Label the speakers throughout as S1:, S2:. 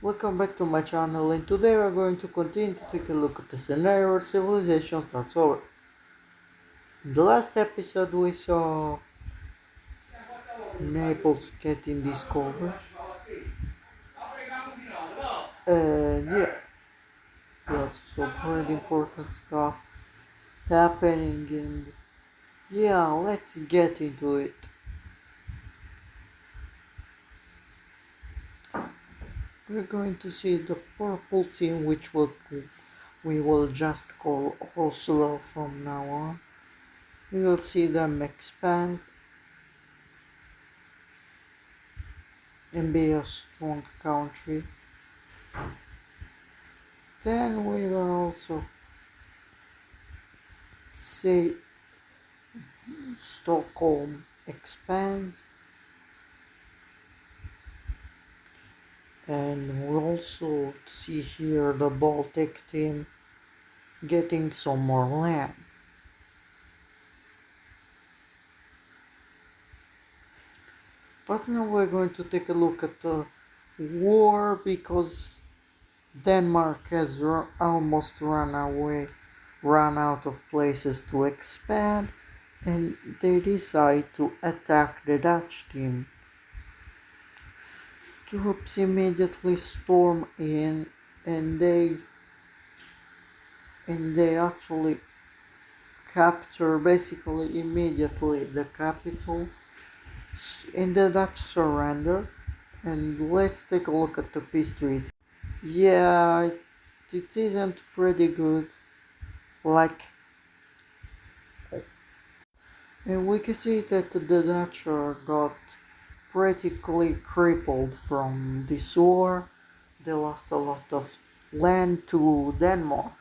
S1: Welcome back to my channel, and today we're going to continue to take a look at the scenario where civilization starts over. In the last episode we saw Naples getting discovered, and we also saw pretty important stuff happening, and let's get into it. We're going to see the purple team, which we will just call Oslo from now on. We will see them expand and be a strong country. Then we will also see Stockholm expand, and we also see here the Baltic team getting some more land. But now we're going to take a look at the war, because Denmark has almost run out of places to expand, and they decide to attack the Dutch team. Troops immediately storm in, and they actually capture basically immediately the capital, and the Dutch surrender. And let's take a look at the peace treaty. Yeah, it isn't pretty good. Like, and we can see that the Dutch got practically crippled from this war. They lost a lot of land to Denmark.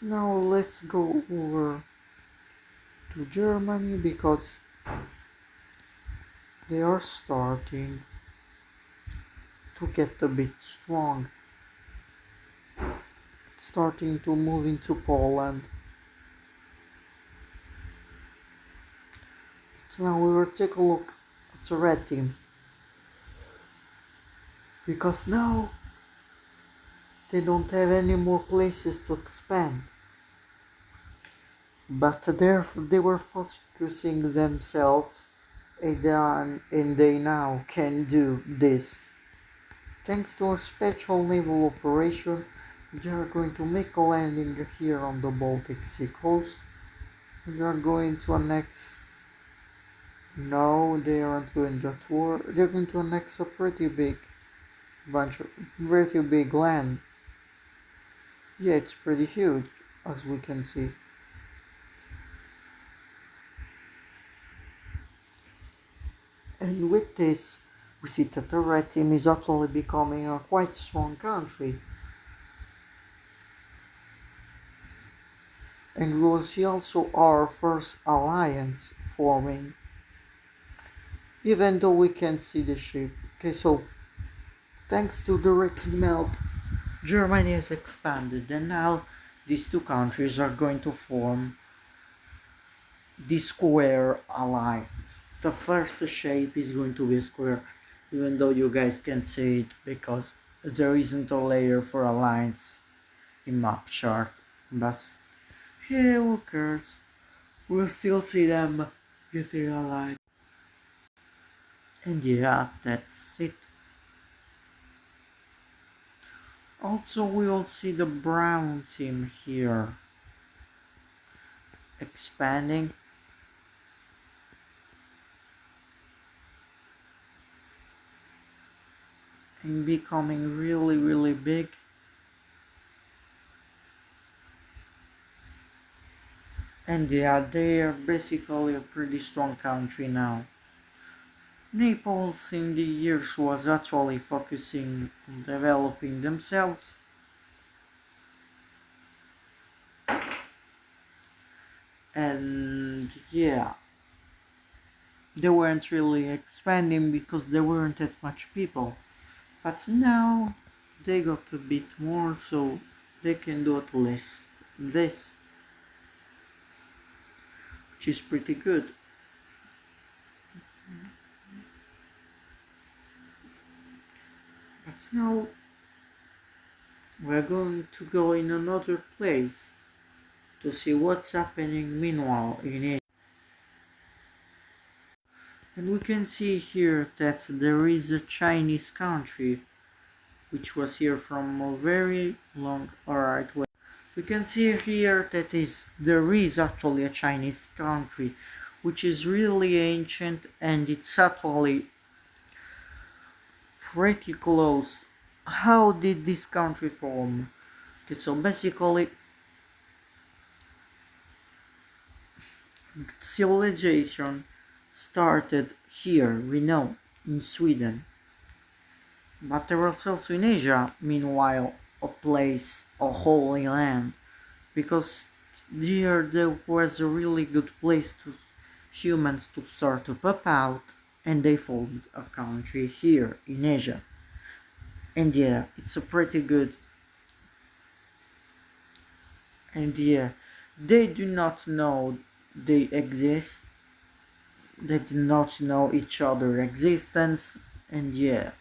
S1: Now let's go over to Germany, because they are starting to get a bit strong, starting to move into Poland. So now we will take a look at the red team, because now they don't have any more places to expand, but they were focusing themselves, and they now can do this. Thanks to a special naval operation, they are going to make a landing here on the Baltic Sea coast. They are going to annex. No, they aren't going to war. They're going to annex a pretty big land. Yeah, it's pretty huge, as we can see. And with this, we see that the red team is actually becoming a quite strong country. And we will see also our first alliance forming, even though we can't see the shape. Okay, so thanks to the red team help, Germany has expanded, and now these two countries are going to form the square alliance. The first shape is going to be a square, even though you guys can't see it because there isn't a layer for alliance in map chart. But yeah, who cares? We'll still see them getting aligned. And yeah, that's it. Also, we'll see the brown team here expanding. And becoming really big. And yeah, they are basically a pretty strong country now. Naples in the years was actually focusing on developing themselves. And yeah, they weren't really expanding because there weren't that much people. But now they got a bit more, so they can do at least this, which is pretty good. But now we're going to go in another place to see what's happening meanwhile in Asia. And we can see here that there is a Chinese country which was here from a very long. Alright, well, we can see here that there is actually a Chinese country which is really ancient, and it's actually pretty close. How did this country form? Okay, so basically civilization started here, we know, in Sweden. But there was also in Asia, meanwhile, a place, a holy land, because here there was a really good place to humans to start to pop out, and they formed a country here in Asia. And yeah, it's a pretty good. And yeah, they do not know they exist. They do not know each other existence, and yeah.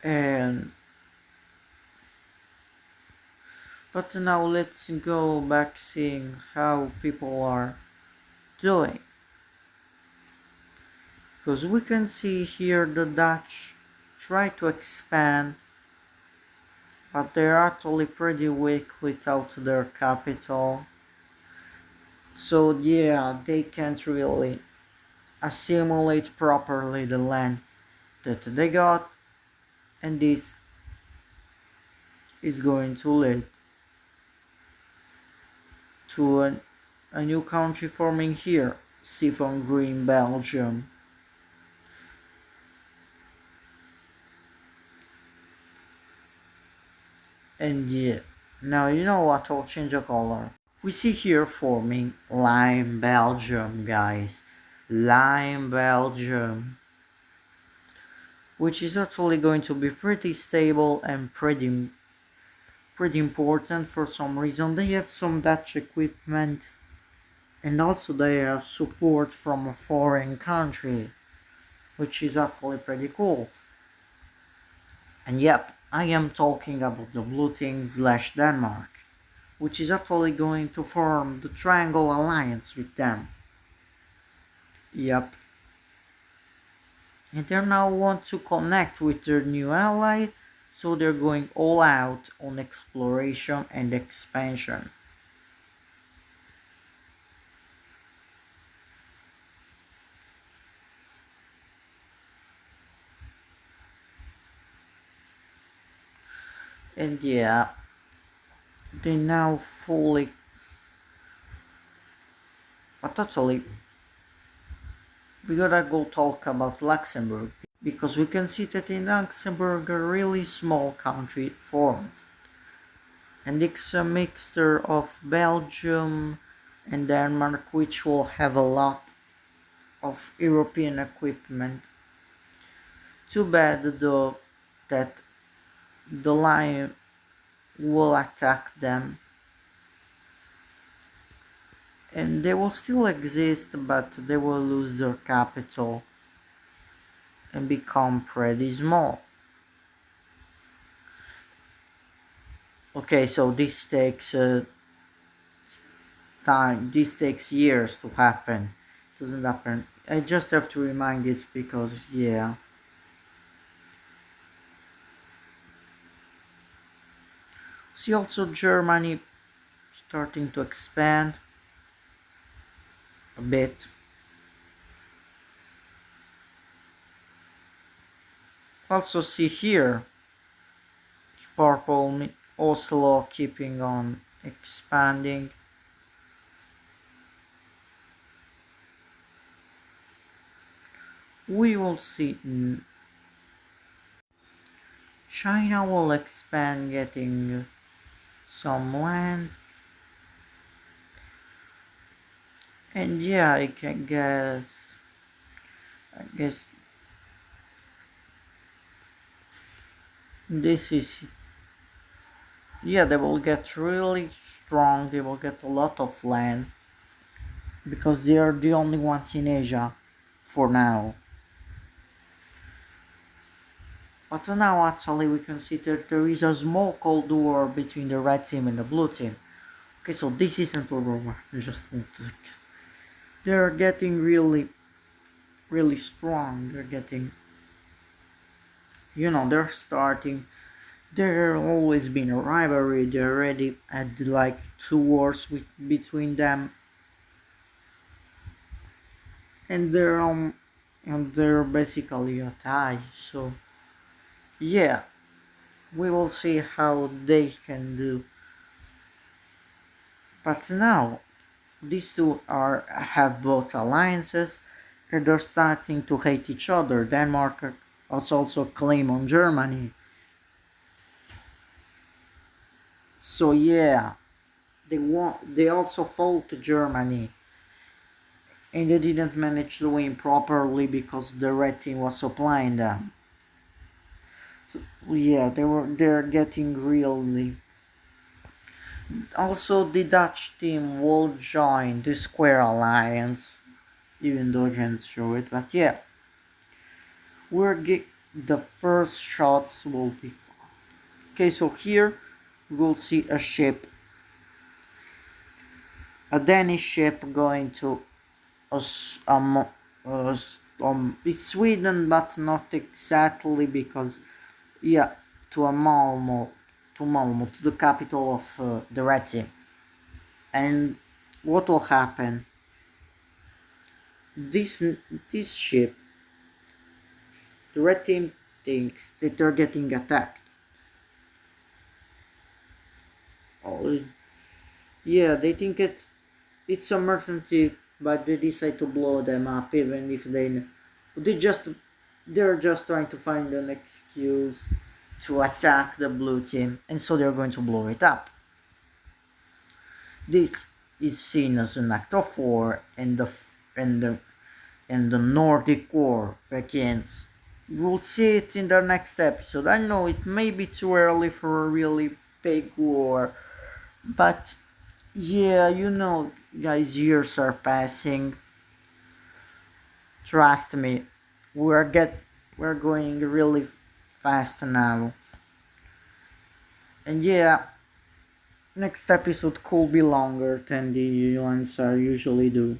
S1: And but now let's go back seeing how people are doing. Because we can see here the Dutch try to expand, but they're actually pretty weak without their capital. So yeah, they can't really assimilate properly the land that they got, and this is going to lead to a new country forming here, Siphon Green, Belgium. And yeah, now you know what, I'll change the color. We see here forming Lime, Belgium, guys. Lime, Belgium. Which is actually going to be pretty stable and pretty important for some reason. They have some Dutch equipment, and also they have support from a foreign country, which is actually pretty cool. And yep, I am talking about the Blue Team slash Denmark, which is actually going to form the Triangle Alliance with them. Yep. And they now want to connect with their new ally, so they're going all out on exploration and expansion. And yeah, they now fully, but totally, we gotta go talk about Luxembourg, because we can see that in Luxembourg a really small country formed, and it's a mixture of Belgium and Denmark, which will have a lot of European equipment. Too bad though that the lion will attack them, and they will still exist, but they will lose their capital and become pretty small. Okay, so this takes time, this takes years to happen. It doesn't happen, I just have to remind it because yeah. See also Germany starting to expand a bit. Also see here purple Oslo keeping on expanding. We will see China will expand, getting some land. And yeah, I guess this is, yeah, they will get really strong, they will get a lot of land because they are the only ones in Asia for now. But now actually we can see that there is a small cold war between the red team and the blue team. Okay, so this isn't a war, they're getting really strong. They're getting, they're starting. There always been a rivalry. They already had like two wars between them, and they're basically a tie. So yeah, we will see how they can do. But now these two are have both alliances, and they're starting to hate each other. Denmark has also claim on Germany. So yeah, they also fall to Germany, and they didn't manage to win properly because the red team was supplying them. So yeah, they're getting really. Also, the Dutch team will join the Square Alliance, even though I can't show it. But yeah, the first shots will be. Okay, so here we'll see a ship, a Danish ship going to it's Sweden, but not exactly because yeah, to a Malmo, to the capital of the Red Sea. And what will happen? This this ship, the Red Team thinks that they're getting attacked. Oh, yeah, they think it's emergency, but they decide to blow them up, even if they just they're just trying to find an excuse to attack the blue team, and so they're going to blow it up. This is seen as an act of war, and the Nordic War begins. We'll see it in the next episode. I know it may be too early for a really big war, but yeah, guys, years are passing. Trust me, we're going really fast now. And yeah, next episode could be longer than the ones I usually do.